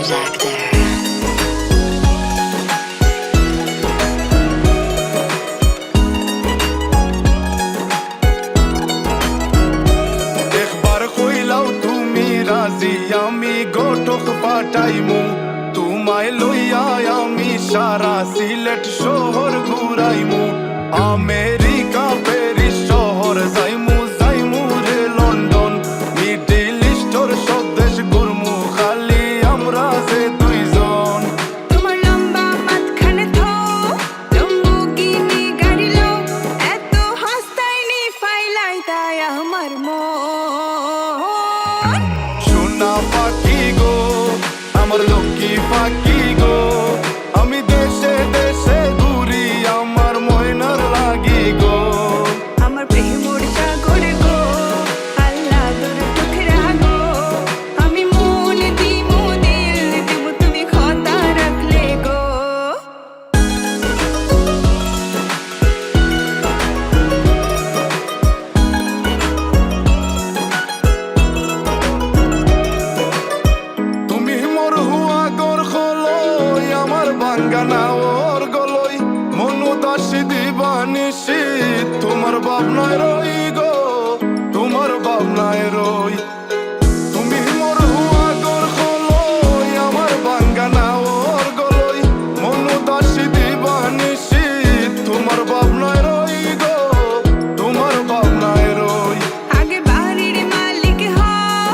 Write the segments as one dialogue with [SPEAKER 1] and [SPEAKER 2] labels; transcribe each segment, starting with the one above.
[SPEAKER 1] James Actor.
[SPEAKER 2] আমি গোটক পাঠাইমু তোমায় লইয়া আমি সারা সিলেট শহর ঘুরাইমু আমেরিকা প্যারিস শহর যাইমু যাইমু রে লন্ডন মিডল ইস্টর সব দেশ ঘুরমু খালি আমরা যে দুইজন।
[SPEAKER 3] তোমার লম্বা মাঝখানে থো লম্বুগিনি গাড়ি লো এত হাসতাইনি ফাইলাই তাই আমার মন।
[SPEAKER 2] সোনা পাখি গো আমার লক্ষ্মী পাখি গো আমি দেশে দেশে ঘুরি আমার ময়নার লাগি গো।
[SPEAKER 3] আমার প্রেমর সাগর গো আল্লাহ তোর টুকরা গো আমি মন দিমু দিল দিমু তুমি কথা রাখলে গো।
[SPEAKER 2] তুমি মোর হুয়া গর খলই আমার বাঙ্গানা ওর গলই মনু দাসী দিবানিসি তোমার ভাবনায় রই গো তোমার ভাবনায় রই। তুমি মোর হুয়া গর খলই আমার বাঙ্গানা ওর গলই মনু দাসী দিবানিসি তোমার ভাবনায় রই গো তোমার ভাবনায় রই।
[SPEAKER 3] আগে বাড়ির মালিক হও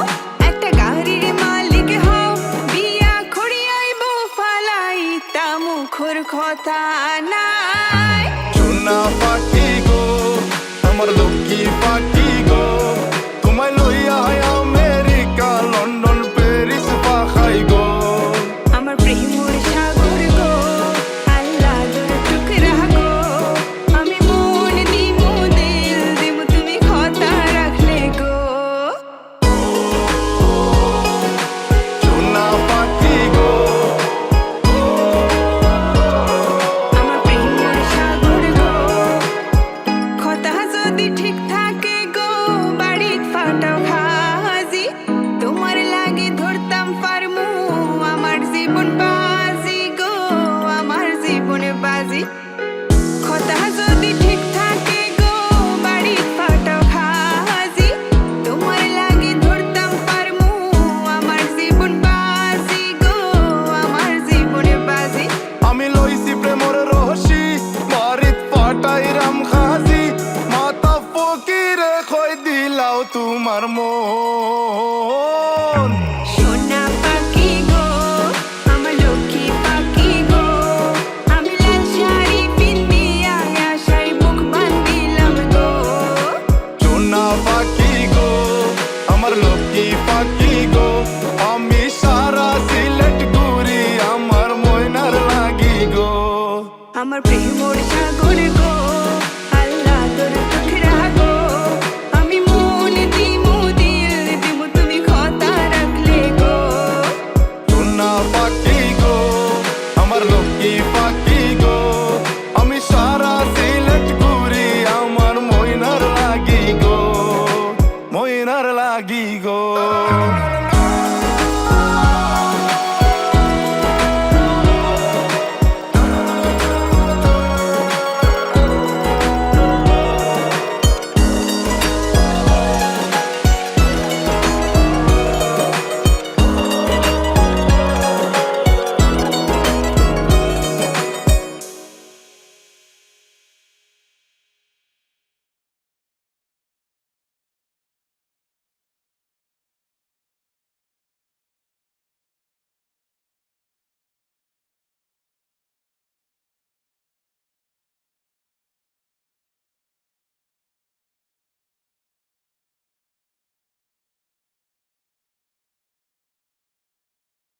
[SPEAKER 3] একটা গাড়ির মালিক হও বিয়া খড়িয়াইব ফালাইতা মুখর কথা নাই।
[SPEAKER 2] সোনা পাখি গো আমার লক্ষ্মী পাখি গো তোমায় লইয়া আমেরিকা লন্ডন প্যারিস পাখাই গো।
[SPEAKER 3] আমার প্রেমর সাগর গো আল্লাহ তোর টুকরা গো আমি মন দিমু দিল দিমু তুমি কথা রাখলে গো।
[SPEAKER 2] সোনা পাখি গো
[SPEAKER 3] আমার প্রেমর সাগর গো কথা যদি ঠিক থাকে গো বাড়িত ফাটাও খাজি তোমার লাগি ধরতাম পারমু আমার জীবন বাজি গো আমার জীবন বাজি। কথা যদি ঠিক থাকে গো বাড়িত ফাটাও খাজি তোমার লাগি ধরতাম পারমু আমার জীবন বাজি গো আমার জীবন বাজি।
[SPEAKER 2] আমি লইছি প্রেমর রহসি বাড়িত পাটাই রাম খাজি মাতা ফকিরে খই দিলাও তোমার মন।
[SPEAKER 3] সোনা পাখি গো আমার লক্ষ্মী পাখি গো আমি লাল শাড়ি পিন্দিয়া আশায় মুখ বান্ধিলাম গো।
[SPEAKER 2] সোনা পাখি গো আমার লক্ষ্মী পাখি গো আমি সারা সিলেট ঘুরি আমার ময়নার লাগি গো।
[SPEAKER 3] আমার প্রেমর